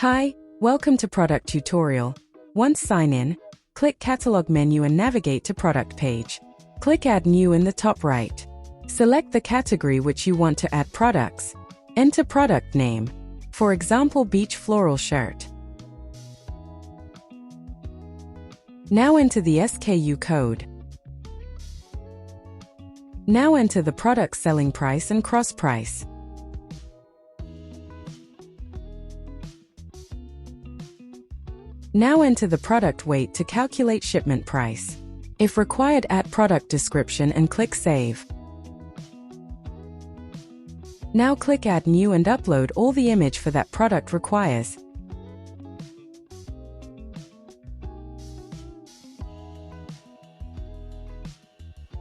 Hi, welcome to Product Tutorial. Once sign in, click Catalog menu and navigate to Product page. Click Add New in the top right. Select the category which you want to add products. Enter product name. For example, Beach Floral Shirt. Now enter the SKU code. Now enter the product selling price and cross price. Now enter the product weight to calculate shipment price. If required, add product description and click Save. Now click Add New and upload all the image for that product requires.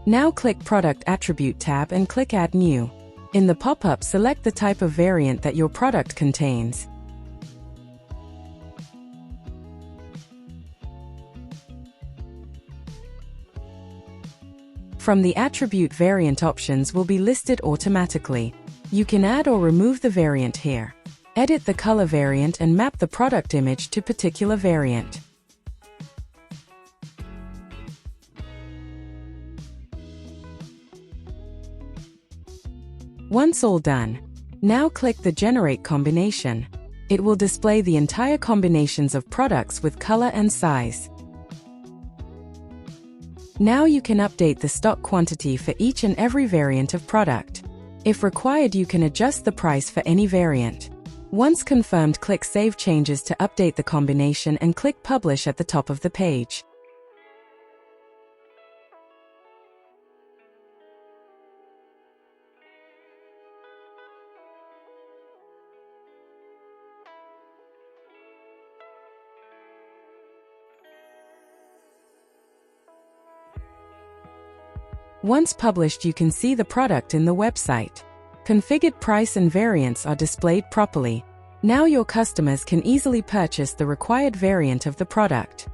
Now click Product Attribute tab and click Add New. In the pop-up, select the type of variant that your product contains. From the attribute, variant options will be listed automatically. You can add or remove the variant here. Edit the color variant and map the product image to particular variant. Once all done, now click the Generate Combination. It will display the entire combinations of products with color and size. Now you can update the stock quantity for each and every variant of product. If required, you can adjust the price for any variant. Once confirmed, click Save Changes to update the combination and click Publish at the top of the page. Once published, you can see the product in the website. Configured price and variants are displayed properly. Now your customers can easily purchase the required variant of the product.